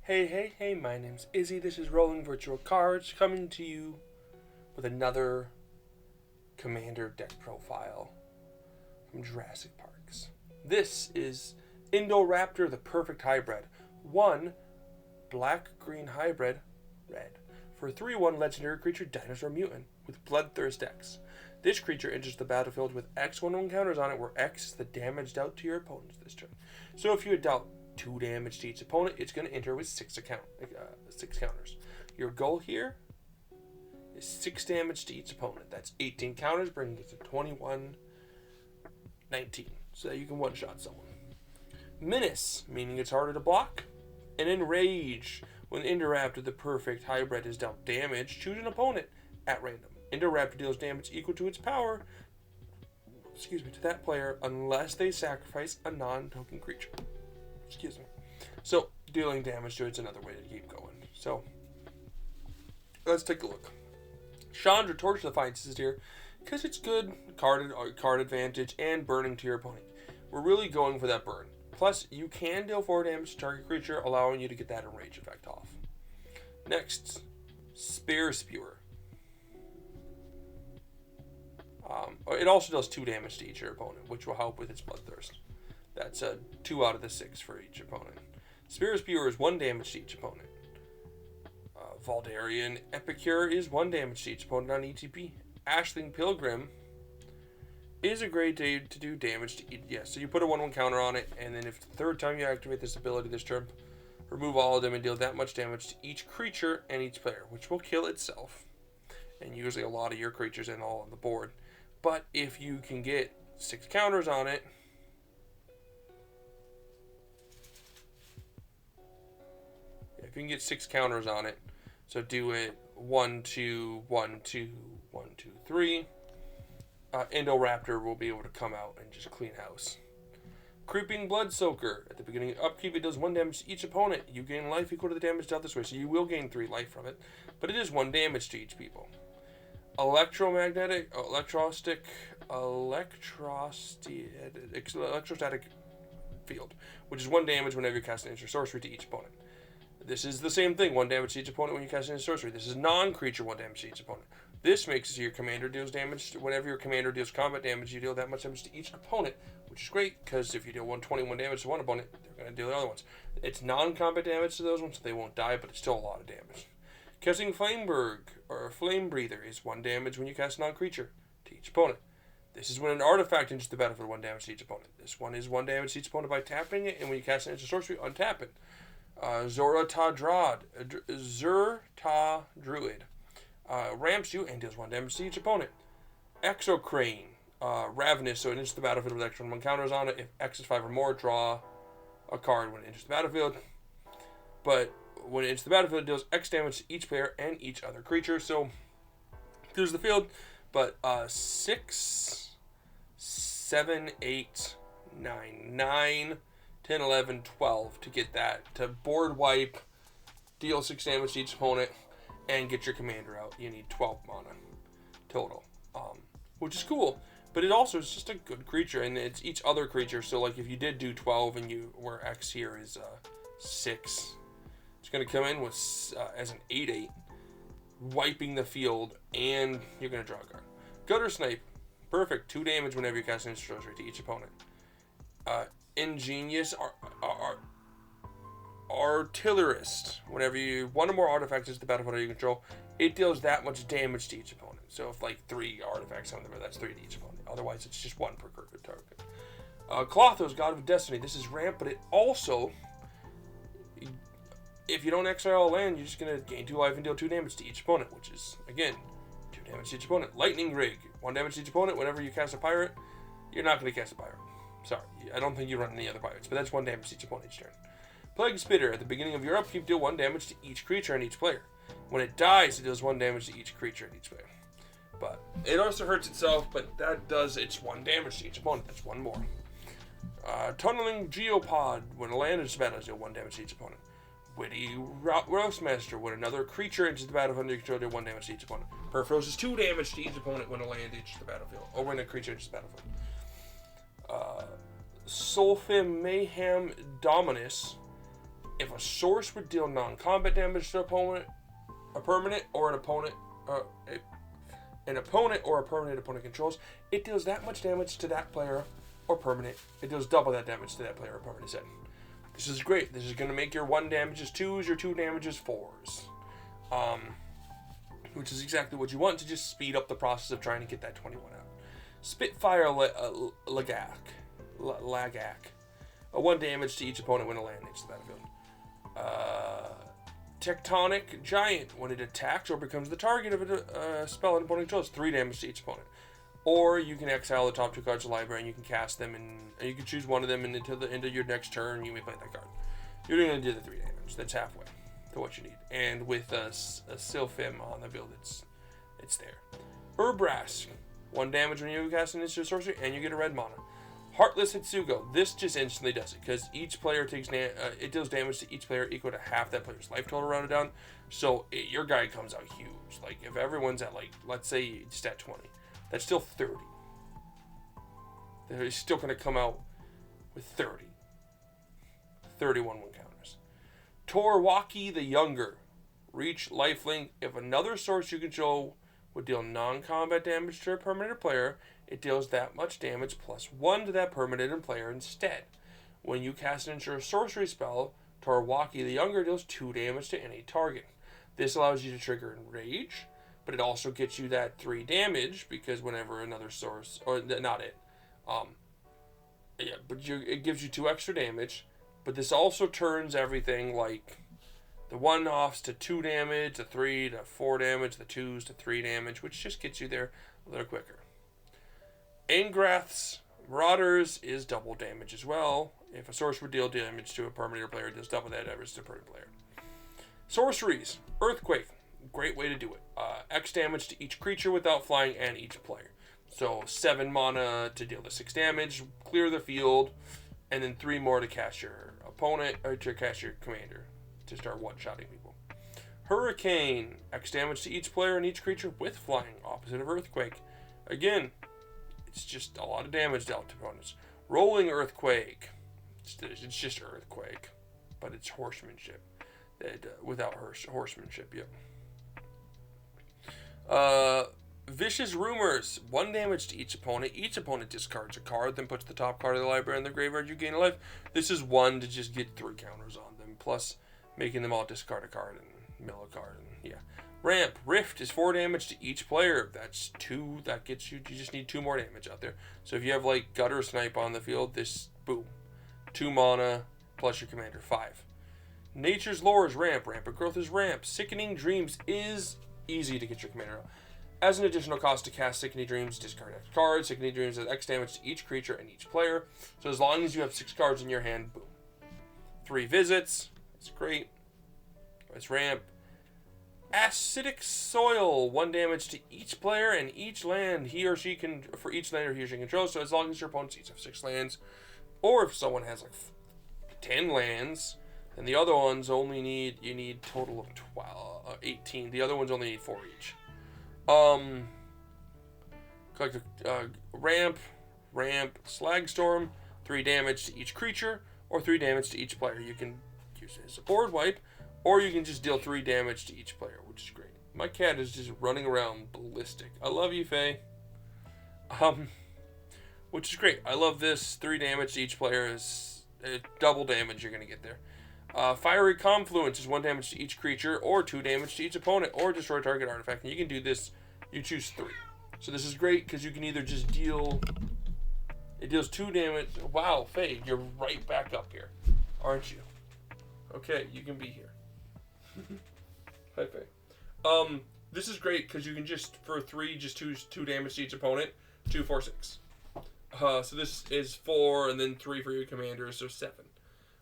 Hey, my name's Izzy. This is Rolling Virtual Cards coming to you with another Commander deck profile from Jurassic Parks. This is Indoraptor, the perfect hybrid. One black-green hybrid, red, for a 3/1 legendary creature, dinosaur mutant, with Bloodthirst X. This creature enters the battlefield with X 1/1 counters on it, where X is the damage dealt to your opponents this turn. So if you had dealt 2 damage to each opponent, it's going to enter with 6 counters. Your goal here is 6 damage to each opponent. That's 18 counters, bringing it to 21, 19, so that you can one-shot someone. Menace, meaning it's harder to block. And Enrage, when Indoraptor, the perfect hybrid, is dealt damage, choose an opponent at random. Indoraptor deals damage equal to its power, to that player, unless they sacrifice a non-token creature. So, dealing damage to it's another way to keep going. So, let's take a look. Chandra, Torch Defiance is here because it's good card advantage and burning to your opponent. We're really going for that burn. Plus, you can deal 4 damage to target creature, allowing you to get that Enrage effect off. Next, Spear Spewer. It also does 2 damage to each your opponent, which will help with its Bloodthirst. That's 2 out of the 6 for each opponent. Spear Spewer is 1 damage to each opponent. Valdarian Epicure is 1 damage to each opponent on ETP. Ashling Pilgrim is a great day to do damage to each. Yes, so you put a 1/1 counter on it, and then if the 3rd time you activate this ability this turn, remove all of them and deal that much damage to each creature and each player, which will kill itself. And usually a lot of your creatures and all on the board. But if you can get 6 counters on it, so do it 1, 2, 1, 2, 1, 2, 3. Indoraptor will be able to come out and just clean house. Creeping Bloodsoaker. At the beginning of upkeep, it does 1 damage to each opponent. You gain life equal to the damage dealt this way, so you will gain 3 life from it, but it is 1 damage to each people. Electrostatic field, which is 1 damage whenever you cast an instant sorcery to each opponent. This is the same thing, 1 damage to each opponent when you cast an instant sorcery. This is non-creature 1 damage to each opponent. This makes it so your commander deals damage. Whenever your commander deals combat damage, you deal that much damage to each opponent, which is great, because if you deal 121 damage to one opponent, they're going to deal the other ones. It's non-combat damage to those ones, so they won't die, but it's still a lot of damage. Casting Flame Breather is 1 damage when you cast a non-creature to each opponent. This is when an artifact enters the battlefield, 1 damage to each opponent. This one is 1 damage to each opponent by tapping it, and when you cast an instant sorcery, untap it. Zerta Druid ramps you and deals 1 damage to each opponent. Exocrane, Ravenous, so it enters the battlefield with extra 1 counters on it. If X is 5 or more, draw a card when it enters the battlefield. But when it enters the battlefield, it deals X damage to each player and each other creature. So, clears the field. But 6, 7, 8, 9, 9, 10, 11, 12 to get that. To board wipe, deal 6 damage to each opponent, and get your commander out. You need 12 mana total, which is cool. But it also is just a good creature, and it's each other creature. So, like, if you did do 12 and where X here is 6, it's going to come in with as an 8/8, wiping the field, and you're going to draw a card. Gutter Snipe, perfect, 2 damage whenever you cast an instant sorcery to each opponent. Ingenious Artillerist, whenever you 1 or more artifacts is the battlefield under your control, it deals that much damage to each opponent. So if like 3 artifacts on there, that's 3 to each opponent. Otherwise, it's just 1 per target. Clothos, God of Destiny. This is ramp, but it also, if you don't exile a land, you're just going to gain 2 life and deal 2 damage to each opponent, which is, again, 2 damage to each opponent. Lightning Rig, 1 damage to each opponent. Whenever you cast a pirate, you're not going to cast a pirate. Sorry, I don't think you run any other pirates, but that's 1 damage to each opponent each turn. Plague Spitter, at the beginning of your upkeep, deal 1 damage to each creature and each player. When it dies, it deals 1 damage to each creature and each player. But it also hurts itself, but that does its 1 damage to each opponent. That's 1 more. Tunneling Geopod, when a land is battle, deal 1 damage to each opponent. Witty Roastmaster, when another creature enters the battlefield under your control, deal 1 damage to each opponent. Perfros is 2 damage to each opponent when a land enters the battlefield, or when a creature enters the battlefield. Sulfim Mayhem Dominus, If a source would deal non-combat damage to a permanent or an opponent or a permanent opponent controls, it deals that much damage to that player or permanent. It deals double that damage to that player or permanent set. This is great. This is going to make your 1 damages 2s, your 2 damages 4s. Which is exactly what you want to just speed up the process of trying to get that 21 out. Spitfire Lagak. 1 damage to each opponent when a land hits the battlefield. Tectonic Giant. When it attacks or becomes the target of a spell an opponent controls, 3 damage to each opponent. Or you can exile the top 2 cards of the library and you can cast them, and you can choose one of them, and until the end of your next turn, you may play that card. You're going to do the 3 damage. That's halfway to what you need. And with a Sylphim on the build, it's there. Urbrask. 1 damage when you cast an instant sorcery, and you get a red mana. Heartless Hitsugo. This just instantly does it, because each player takes it deals damage to each player equal to half that player's life total rounded down. So your guy comes out huge. Like if everyone's at let's say just at 20, that's still 30. They're still going to come out with 30. 31 win counters. Torwaki the Younger. Reach lifelink. If another source you control would deal non-combat damage to a permanent player, it deals that much damage plus 1 to that permanent player instead. When you cast an ensure sorcery spell, Torwaki the Younger deals 2 damage to any target. This allows you to trigger Enrage, but it also gets you that 3 damage because whenever another source, or not it, it gives you 2 extra damage, but this also turns everything like the 1-offs to 2 damage, the 3 to 4 damage, the 2s to 3 damage, which just gets you there a little quicker. Angrath's Marauders is double damage as well. If a source would deal damage to a permanent player, it does double that damage to a permanent player. Sorceries. Earthquake. Great way to do it. X damage to each creature without flying and each player. So 7 mana to deal the 6 damage, clear the field, and then 3 more to cast your opponent, or to cast your commander, to start one-shotting people. Hurricane. X damage to each player and each creature with flying, opposite of Earthquake. Again, it's just a lot of damage dealt to opponents. Rolling Earthquake. It's just Earthquake, but it's horsemanship. Without horsemanship, yep. Vicious Rumors. 1 damage to each opponent. Each opponent discards a card, then puts the top card of the library in the graveyard. You gain a life. This is 1 to just get 3 counters on them, plus making them all discard a card and mill a card. And yeah. Ramp. Rift is 4 damage to each player. That's 2. That gets you. You just need 2 more damage out there. So if you have like Gutter Snipe on the field, this boom, 2 mana plus your commander 5. Nature's Lore is ramp. Rampant Growth is ramp. Sickening Dreams is easy to get your commander out. As an additional cost to cast Sickening Dreams, discard X cards. Sickening Dreams does X damage to each creature and each player. So as long as you have 6 cards in your hand, boom. 3 visits. That's great. It's ramp. Acidic Soil. 1 damage to each player and each land he or she can, for each land he or she controls. So as long as your opponents each have 6 lands, or if someone has like 10 lands, and the other ones only need total of 18. The other ones only need 4 each. Collect ramp, Slagstorm, 3 damage to each creature, or 3 damage to each player. You can use it as a board wipe, or you can just deal 3 damage to each player, which is great. My cat is just running around ballistic. I love you, Faye. Which is great. I love this. 3 damage to each player is double damage you're going to get there. Fiery Confluence is 1 damage to each creature, or 2 damage to each opponent, or destroy target artifact. And you can do this, you choose 3. So this is great, because you can either just deal, it deals 2 damage. Wow, Faye, you're right back up here, aren't you? Okay, you can be here. Hi, Faye. This is great, because you can just, for 3, just choose 2 damage to each opponent, 2, 4, 6. So this is 4, and then 3 for your commander, so 7.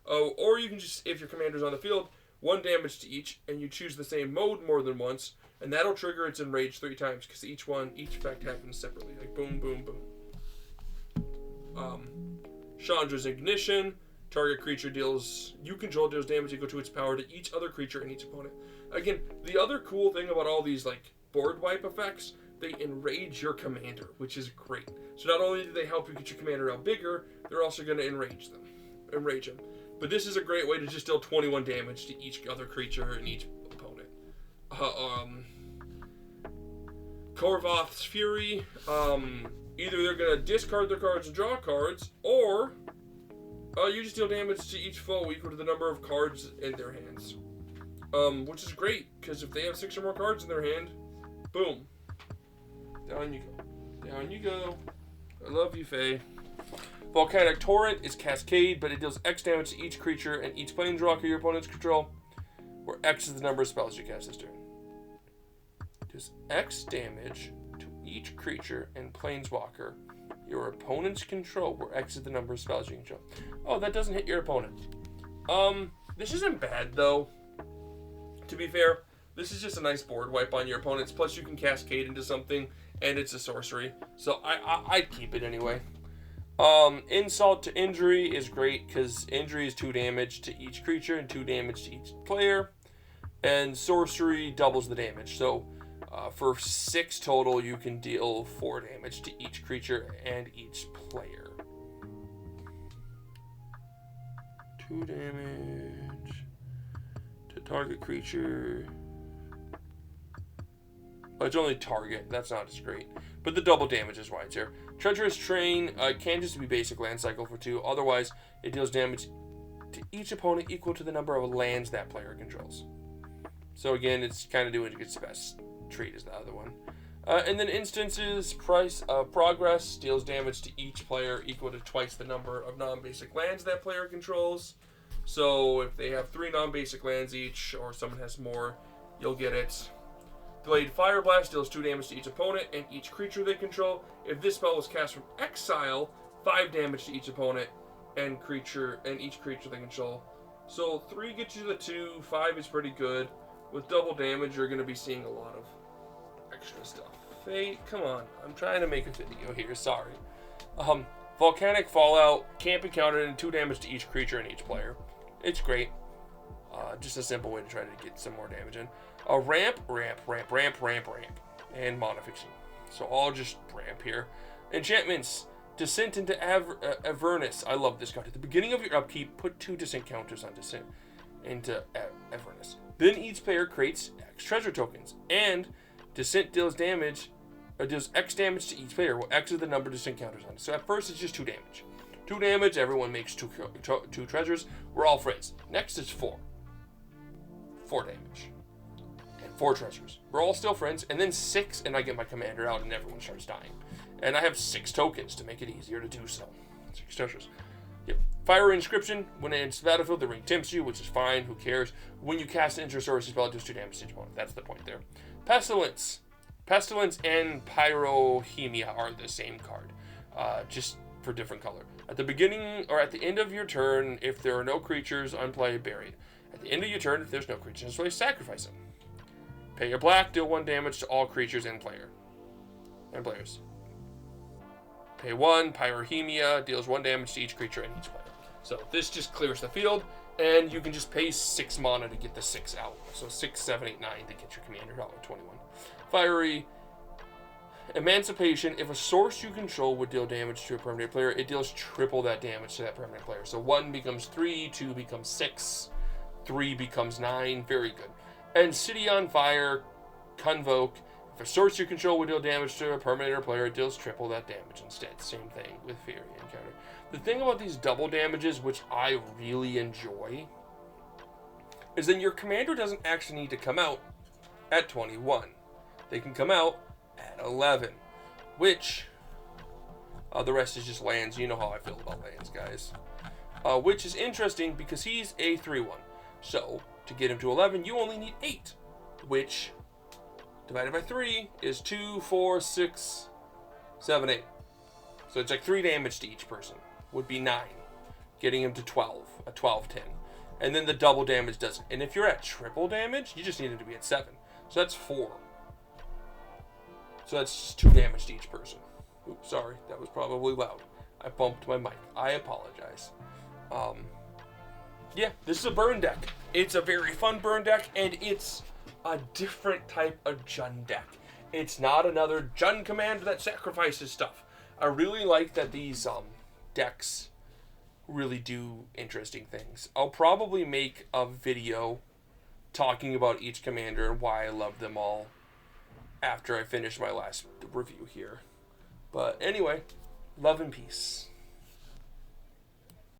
Oh, or you can just, if your commander's on the field, 1 damage to each, and you choose the same mode more than once, and that'll trigger its Enrage 3 times, because each effect happens separately, like boom, boom, boom. Chandra's Ignition. Target creature you control deals damage equal to its power to each other creature and each opponent. Again, the other cool thing about all these like board wipe effects, they enrage your commander, which is great. So not only do they help you get your commander out bigger, they're also going to enrage him. But this is a great way to just deal 21 damage to each other creature and each opponent. Korvoth's Fury, either they're going to discard their cards and draw cards, or you just deal damage to each foe equal to the number of cards in their hands. Which is great, because if they have 6 or more cards in their hand, boom. Down you go. Down you go. I love you, Faye. Volcanic Torrent is Cascade, but it deals X damage to each creature and each planeswalker your opponents control, where X is the number of spells you cast this turn. It does X damage to each creature and planeswalker your opponent's control, where X is the number of spells you control. Oh, that doesn't hit your opponent. This isn't bad, though. To be fair, this is just a nice board wipe on your opponents, plus you can Cascade into something, and it's a sorcery. So I'd keep it anyway. Insult to Injury is great because injury is 2 damage to each creature and 2 damage to each player, and sorcery doubles the damage. So for 6 total, you can deal 4 damage to each creature and each player. 2 damage to target creature. Well, it's only target. That's not as great. But the double damage is why it's here. Treacherous Train can just be basic land cycle for 2. Otherwise, it deals damage to each opponent equal to the number of lands that player controls. So again, it's kind of doing its best treat as the other one. And then Instances, Progress deals damage to each player equal to twice the number of non-basic lands that player controls. So if they have 3 non-basic lands each, or someone has more, you'll get it. Delayed Fire Blast deals 2 damage to each opponent and each creature they control. If this spell was cast from exile, 5 damage to each opponent and each creature they control. So 3 gets you the 2, 5 is pretty good. With double damage, you're going to be seeing a lot of extra stuff. Fate, come on. I'm trying to make a video here, sorry. Volcanic Fallout can't be countered and 2 damage to each creature and each player. It's great. Just a simple way to try to get some more damage in. Ramp, and Mana Fixing. So all just ramp here. Enchantments. Descent into Avernus. I love this card. At the beginning of your upkeep, put 2 descent counters on Descent into Avernus. Then each player creates X treasure tokens. And Descent deals X damage to each player, where X is the number of descent counters on it. So at first it's just 2 damage. 2 damage, everyone makes 2 treasures. We're all friends. Next is 4. 4 damage. And 4 treasures. We're all still friends. And then 6, and I get my commander out and everyone starts dying. And I have 6 tokens to make it easier to do so. 6 treasures. Yep. Fire Inscription. When it enters the battlefield, the ring tempts you, which is fine. Who cares? When you cast an inter-sorcery spell, it does 2 damage to each opponent. That's the point there. Pestilence. Pestilence and Pyrohemia are the same card. Just for different color. At the beginning or at the end of your turn, if there are no creatures, unplay, buried. At the end of your turn, if there's no creatures, so sacrifice them. Pay your black, deal 1 damage to all creatures and players. Pay 1, Pyrohemia, deals 1 damage to each creature and each player. So this just clears the field, and you can just pay 6 mana to get the 6 out. So 6, 7, 8, 9 to get your commander out with 21. Fiery Emancipation. If a source you control would deal damage to a permanent player, it deals triple that damage to that permanent player. So 1 becomes 3, 2 becomes 6, 3 becomes 9. Very good. And City on Fire, Convoke. If a source you control would deal damage to a permanent player, it deals triple that damage instead. Same thing with Fury Encounter. The thing about these double damages, which I really enjoy, is then your commander doesn't actually need to come out at 21. They can come out at 11, which the rest is just lands. You know how I feel about lands, guys. Which is interesting because he's a 3/1. So to get him to 11, you only need 8, which divided by 3 is 2, 4, 6, 7, 8. So it's like 3 damage to each person. Would be 9. Getting him to 12, a 12, 10. And then the double damage does it. And if you're at triple damage, you just need him to be at 7. So that's 4. So that's 2 damage to each person. Oops, sorry, that was probably loud. I bumped my mic. I apologize. Yeah, this is a burn deck. It's a very fun burn deck, and it's a different type of Jund deck. It's not another Jund commander that sacrifices stuff. I really like that these decks really do interesting things. I'll probably make a video talking about each commander and why I love them all after I finish my last review here. But anyway, love and peace.